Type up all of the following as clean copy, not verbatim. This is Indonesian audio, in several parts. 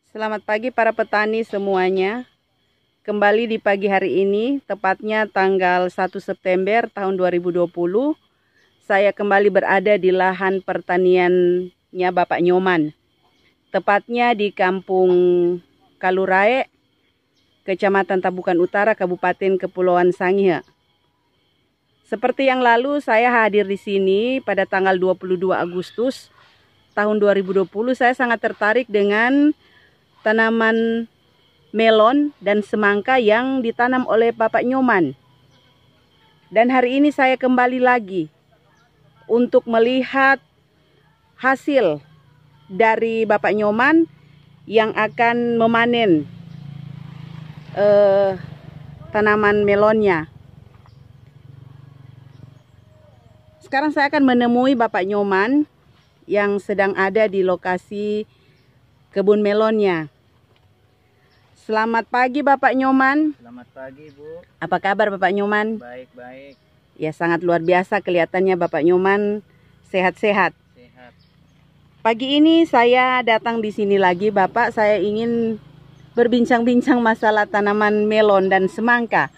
Selamat pagi para petani semuanya. Kembali di pagi hari ini, tepatnya tanggal 1 September tahun 2020, saya kembali berada di lahan pertaniannya Bapak Nyoman. Tepatnya di Kampung Kalurae, Kecamatan Tabukan Utara, Kabupaten Kepulauan Sangihe. Seperti yang lalu, saya hadir di sini pada tanggal 22 Agustus tahun 2020. Saya sangat tertarik dengan tanaman melon dan semangka yang ditanam oleh Bapak Nyoman. Dan hari ini saya kembali lagi untuk melihat hasil dari Bapak Nyoman yang akan memanen tanaman melonnya. Sekarang saya akan menemui Bapak Nyoman yang sedang ada di lokasi kebun melonnya. Selamat pagi Bapak Nyoman. Selamat pagi Bu. Apa kabar Bapak Nyoman? Baik-baik. Ya, sangat luar biasa kelihatannya Bapak Nyoman sehat-sehat. Sehat. Pagi ini saya datang di sini lagi Bapak. Saya ingin berbincang-bincang masalah tanaman melon dan semangka.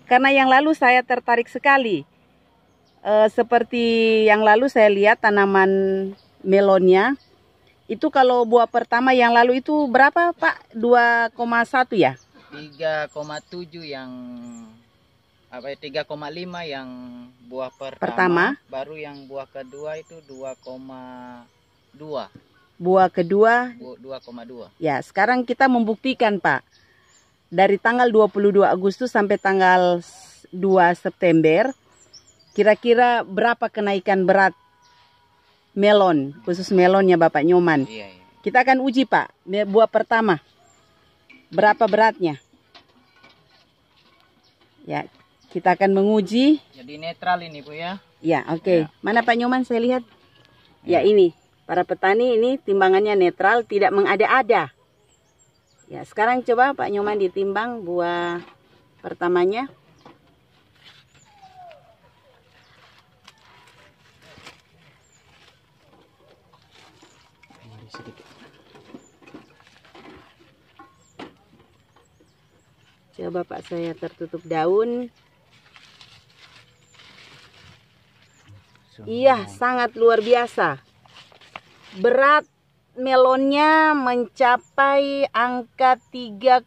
Karena yang lalu saya tertarik sekali. Seperti yang lalu saya lihat tanaman melonnya. Itu kalau buah pertama yang lalu itu berapa Pak? 2,1 ya? 3,7 yang 3,5 yang buah pertama. Baru yang buah kedua itu 2,2. Buah kedua 2,2. Ya, sekarang kita membuktikan Pak. Dari tanggal 22 Agustus sampai tanggal 2 September, kira-kira berapa kenaikan berat melon, khusus melonnya Bapak Nyoman? Iya. Kita akan uji Pak, buah pertama. Berapa beratnya? Ya, kita akan menguji. Jadi netral ini Bu ya. Ya, oke. Ya. Mana Pak Nyoman saya lihat? Ya, ini. Para petani ini timbangannya netral, tidak mengada-ada. Ya, sekarang coba Pak Nyoman ditimbang buah pertamanya. Coba Pak, saya tertutup daun. Iya, sangat luar biasa. Berat melonnya mencapai angka 3,3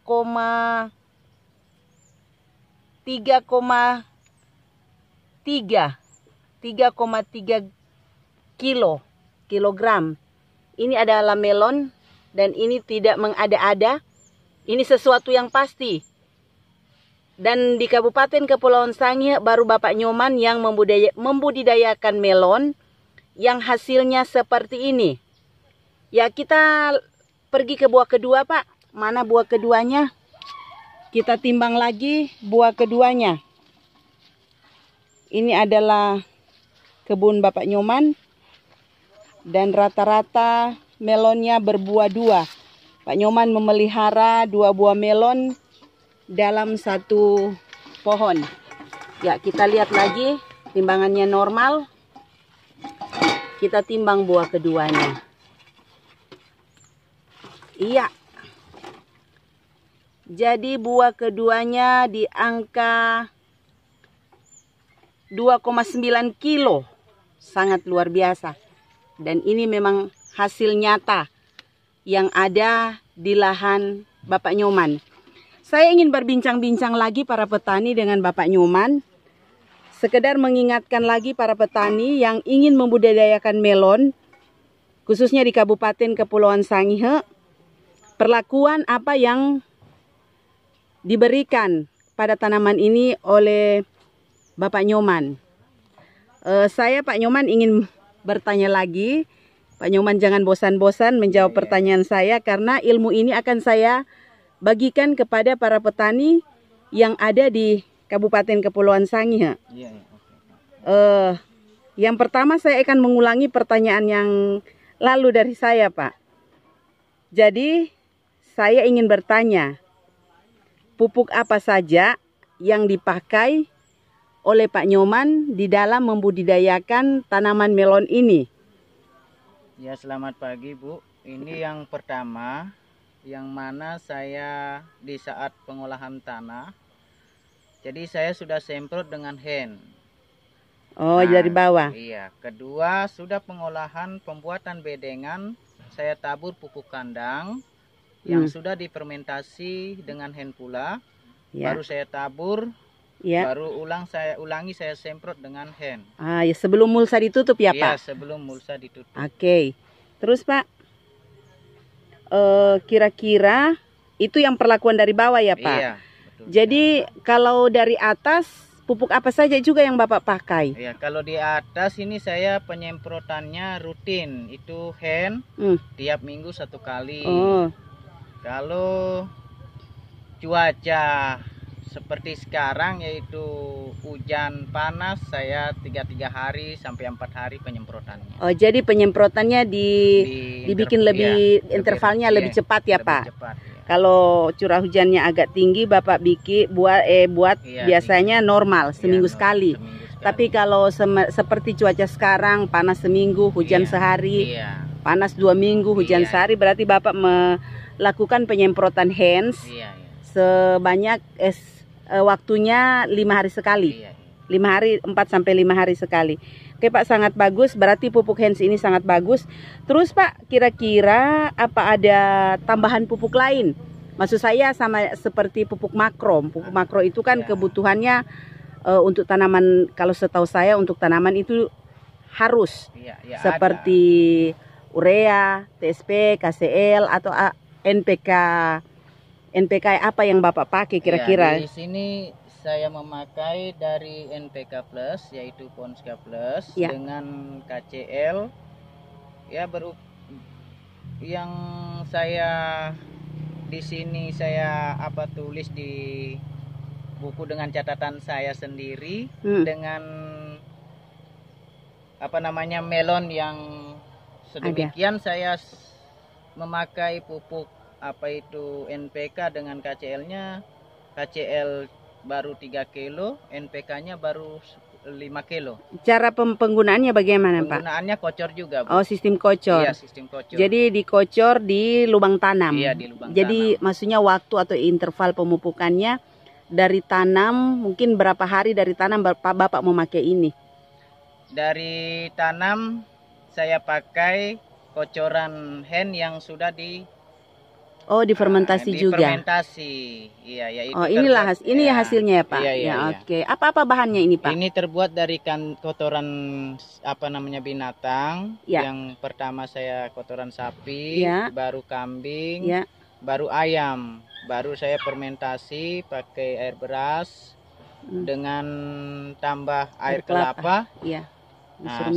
kilogram. Ini adalah melon dan ini tidak mengada-ada. Ini sesuatu yang pasti. Dan di Kabupaten Kepulauan Sangihe baru Bapak Nyoman yang membudidayakan melon yang hasilnya seperti ini. Ya, kita pergi ke buah kedua Pak. Mana buah keduanya? Kita timbang lagi buah keduanya. Ini adalah kebun Bapak Nyoman. Dan rata-rata melonnya berbuah 2. Pak Nyoman memelihara 2 buah melon dalam satu pohon. Ya, kita lihat lagi timbangannya normal. Kita timbang buah keduanya. Iya. Jadi buah keduanya di angka 2,9 kilo. Sangat luar biasa. Dan ini memang hasil nyata yang ada di lahan Bapak Nyoman. Saya ingin berbincang-bincang lagi para petani dengan Bapak Nyoman. Sekedar mengingatkan lagi para petani yang ingin membudidayakan melon, khususnya di Kabupaten Kepulauan Sangihe, perlakuan apa yang diberikan pada tanaman ini oleh Bapak Nyoman. Saya Pak Nyoman ingin bertanya lagi. Pak Nyoman jangan bosan-bosan menjawab pertanyaan saya karena ilmu ini akan saya bagikan kepada para petani yang ada di Kabupaten Kepulauan Sangihe. Yang pertama saya akan mengulangi pertanyaan yang lalu dari saya Pak. Jadi saya ingin bertanya, pupuk apa saja yang dipakai oleh Pak Nyoman di dalam membudidayakan tanaman melon ini? Ya, selamat pagi Bu. Ini yang pertama yang mana saya di saat pengolahan tanah, jadi saya sudah semprot dengan hand. Oh, dari bawah. Iya. Kedua, sudah pengolahan pembuatan bedengan, saya tabur pupuk kandang yang sudah difermentasi dengan hand pula. Baru saya tabur. Baru saya ulangi saya semprot dengan hand. Ya, sebelum mulsa ditutup ya, Pak? Iya, sebelum mulsa ditutup. Oke. Terus, Pak, kira-kira itu yang perlakuan dari bawah ya, Pak? Iya, betul. Jadi kalau dari atas pupuk apa saja juga yang Bapak pakai? Iya, kalau di atas ini saya penyemprotannya rutin, itu hand tiap minggu 1 kali. Kalau cuaca seperti sekarang yaitu hujan panas, saya 3 hari sampai 4 hari penyemprotannya. Oh, jadi penyemprotannya dibikin lebih intervalnya lebih cepat ya, Pak? Cepat, ya. Kalau curah hujannya agak tinggi, Bapak buat biasanya normal seminggu sekali. Tapi kalau seperti cuaca sekarang, panas seminggu, hujan sehari, panas 2 minggu, hujan sehari, berarti Bapak melakukan penyemprotan hands sebanyak waktunya 5 hari sekali. 5 hari, 4 sampai 5 hari sekali. Oke, Pak, sangat bagus. Berarti pupuk hands ini sangat bagus. Terus, Pak, kira-kira apa ada tambahan pupuk lain? Maksud saya sama seperti pupuk makro. Pupuk makro itu kan kebutuhannya untuk tanaman, kalau setahu saya untuk tanaman itu harus seperti urea, TSP, KCL atau NPK. NPK apa yang Bapak pakai kira-kira? Di sini saya memakai dari NPK Plus, yaitu Ponska Plus, dengan KCL. Ya, yang saya di sini saya tulis di buku dengan catatan saya sendiri dengan melon yang sedemikian. Saya memakai pupuk NPK dengan KCL-nya. KCL baru 3 kilo, NPK-nya baru 5 kilo. Cara penggunaannya bagaimana, Pak? Penggunaannya kocor juga, Bu. Oh, sistem kocor. Iya, sistem kocor. Jadi dikocor di lubang tanam. Iya, di lubang Jadi maksudnya waktu atau interval pemupukannya dari tanam, mungkin berapa hari dari tanam Bapak memakai ini? Dari tanam saya pakai kocoran hand yang sudah difermentasi juga. Difermentasi. Iya, ya itu. Oh, ini hasilnya ya, Pak. Iya. Oke. Apa bahannya ini, Pak? Ini terbuat dari kotoran binatang. Yang pertama saya kotoran sapi, baru kambing, baru ayam. Baru saya fermentasi pakai air beras dengan tambah air kelapa. Iya.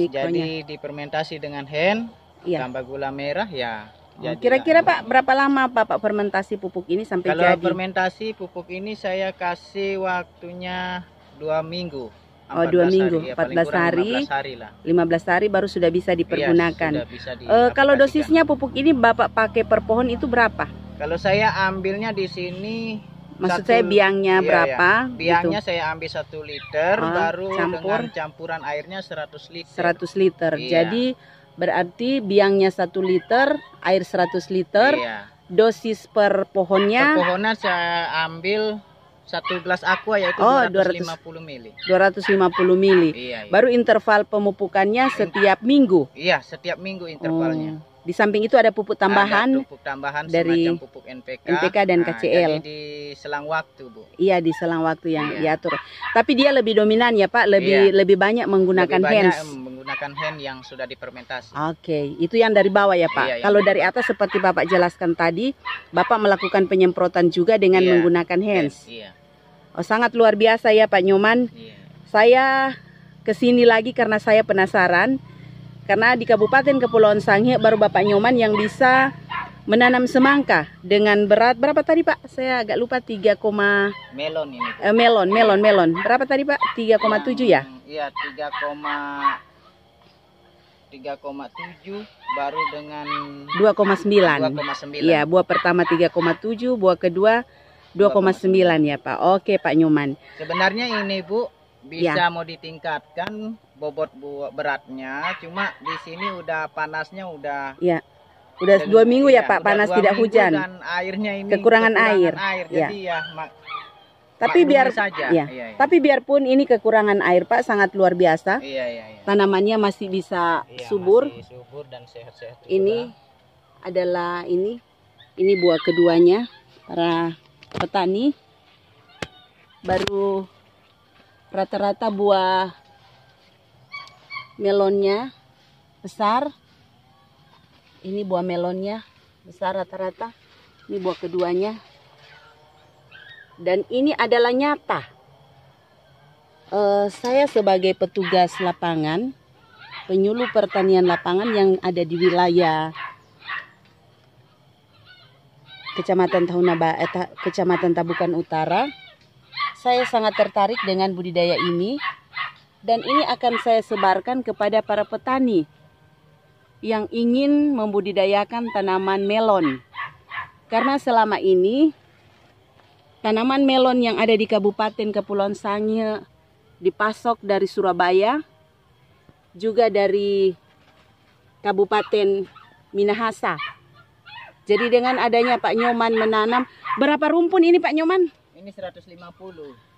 Jadi difermentasi dengan hand, tambah gula merah Kira-kira Pak, berapa lama Bapak fermentasi pupuk ini sampai jadi? Kalau fermentasi pupuk ini saya kasih waktunya 2 minggu. 2 minggu, 14 hari, 15 hari baru sudah bisa dipergunakan. Kalau dosisnya pupuk ini Bapak pakai per pohon itu berapa? Kalau saya ambilnya di sini, maksud saya biangnya berapa? Biangnya gitu. Saya ambil 1 liter, baru dengan campuran airnya 100 liter. 100 liter. Jadi berarti biangnya 1 liter, air 100 liter, dosis per pohonnya? Per pohonnya saya ambil 1 gelas aqua, yaitu 250 mili. 250 mili. Baru interval pemupukannya setiap minggu? Iya, setiap minggu intervalnya. Di samping itu ada pupuk tambahan? Ada pupuk tambahan dari semacam pupuk NPK dan KCL. Jadi di selang waktu, Bu. Iya, di selang waktu yang diatur. Tapi dia lebih dominan ya, Pak, lebih banyak menggunakan hands. Menggunakan hand yang sudah difermentasi. Oke, itu yang dari bawah ya, Pak. Kalau dari atas seperti Bapak jelaskan tadi, Bapak melakukan penyemprotan juga dengan menggunakan hands. Oh, sangat luar biasa ya, Pak Nyoman. Saya kesini lagi karena saya penasaran. Karena di Kabupaten Kepulauan Sangihe baru Bapak Nyoman yang bisa menanam semangka dengan berat berapa tadi, Pak? Saya agak lupa. Melon ini. Melon. Berapa tadi, Pak? 3,7 ya? Iya, 3,7 baru dengan 2,9. Iya, buah pertama 3,7, buah kedua 2,9 ya, Pak. Oke, Pak Nyoman. Sebenarnya ini, Bu, bisa mau ditingkatkan bobot beratnya, cuma di sini udah panasnya udah Udah 2 minggu ya Pak, panas tidak hujan. Dan airnya ini kekurangan air. Jadi ya tapi saja. Tapi biarpun ini kekurangan air Pak sangat luar biasa. Iya. Tanamannya masih bisa subur. Masih subur dan sehat-sehat. Ini adalah ini buah keduanya para petani. Baru rata-rata buah melonnya besar. Ini buah melonnya besar rata-rata. Ini buah keduanya. Dan ini adalah nyata. Saya sebagai petugas lapangan, penyuluh pertanian lapangan yang ada di wilayah Kecamatan Kecamatan Tabukan Utara, saya sangat tertarik dengan budidaya ini. Dan ini akan saya sebarkan kepada para petani yang ingin membudidayakan tanaman melon. Karena selama ini tanaman melon yang ada di Kabupaten Kepulauan Sangihe dipasok dari Surabaya, juga dari Kabupaten Minahasa. Jadi dengan adanya Pak Nyoman menanam, berapa rumpun ini Pak Nyoman? Ini 150.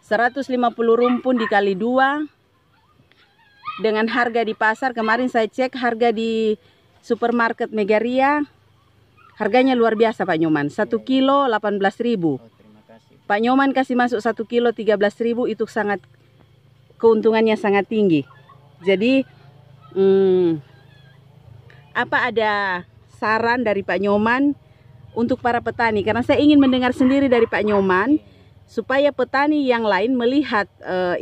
150 rumpun dikali 2. Dengan harga di pasar, kemarin saya cek harga di supermarket Megaria, harganya luar biasa Pak Nyoman. 1 kilo 18.000. Pak Nyoman kasih masuk 1 kilo 13.000, itu sangat keuntungannya sangat tinggi. Jadi apa ada saran dari Pak Nyoman untuk para petani? Karena saya ingin mendengar sendiri dari Pak Nyoman supaya petani yang lain melihat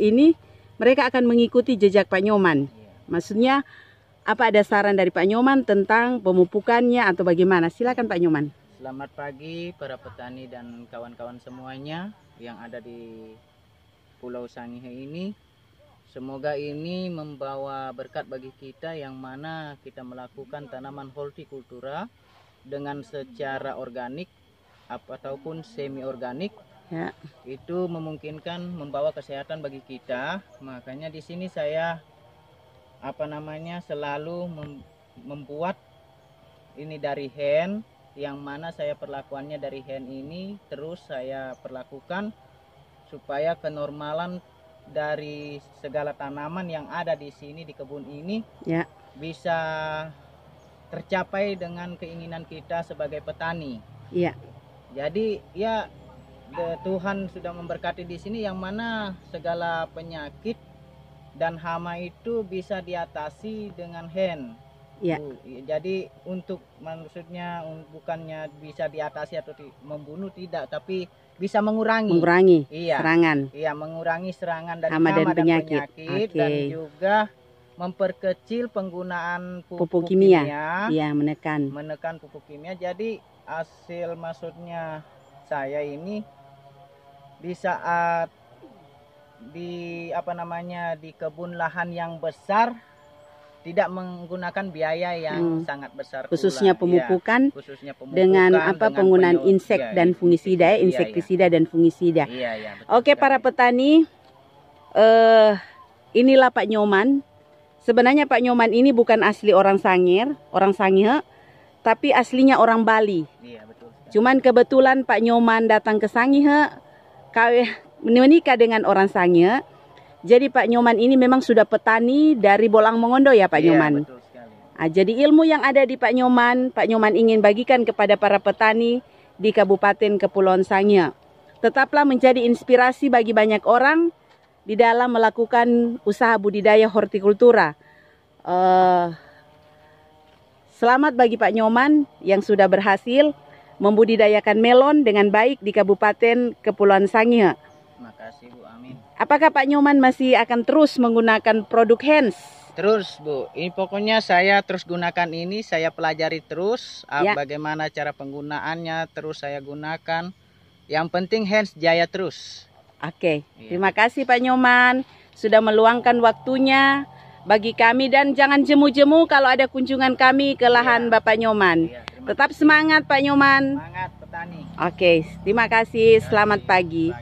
ini, mereka akan mengikuti jejak Pak Nyoman. Maksudnya apa ada saran dari Pak Nyoman tentang pemupukannya atau bagaimana? Silakan Pak Nyoman. Selamat pagi para petani dan kawan-kawan semuanya yang ada di Pulau Sangihe ini. Semoga ini membawa berkat bagi kita yang mana kita melakukan tanaman hortikultura dengan secara organik ataupun semi organik. Ya. Itu memungkinkan membawa kesehatan bagi kita. Makanya di sini saya selalu membuat ini dari hen, yang mana saya perlakuannya dari hen ini terus saya perlakukan supaya kenormalan dari segala tanaman yang ada di sini di kebun ini bisa tercapai dengan keinginan kita sebagai petani. Jadi Tuhan sudah memberkati di sini yang mana segala penyakit dan hama itu bisa diatasi dengan hen. Jadi maksudnya bukannya bisa diatasi atau membunuh, tidak, tapi bisa mengurangi serangan. Mengurangi serangan dari hama dan penyakit. Dan juga memperkecil penggunaan pupuk kimia. Iya, menekan pupuk kimia. Jadi hasil maksudnya saya ini di saat di kebun lahan yang besar tidak menggunakan biaya yang sangat besar, khususnya pemupukan, dengan penggunaan insektisida dan fungisida. Oke, para petani, inilah Pak Nyoman. Sebenarnya Pak Nyoman ini bukan asli orang Sangihe, tapi aslinya orang Bali. Cuman kebetulan Pak Nyoman datang ke Sangihe, menikah dengan orang Sangihe. Jadi Pak Nyoman ini memang sudah petani dari Bolang Mongondo ya Pak Nyoman. Betul sekali. Jadi ilmu yang ada di Pak Nyoman ingin bagikan kepada para petani di Kabupaten Kepulauan Sangihe. Tetaplah menjadi inspirasi bagi banyak orang di dalam melakukan usaha budidaya hortikultura. Selamat bagi Pak Nyoman yang sudah berhasil membudidayakan melon dengan baik di Kabupaten Kepulauan Sangihe. Terima kasih Bu, amin. Apakah Pak Nyoman masih akan terus menggunakan produk Hens? Terus Bu, ini pokoknya saya terus gunakan ini, saya pelajari terus bagaimana cara penggunaannya, terus saya gunakan. Yang penting Hens jaya terus. Oke, terima kasih Pak Nyoman sudah meluangkan waktunya bagi kami, dan jangan jemu-jemu kalau ada kunjungan kami ke lahan Bapak Nyoman. Tetap semangat Pak Nyoman. Semangat petani. Oke, terima kasih. Selamat pagi.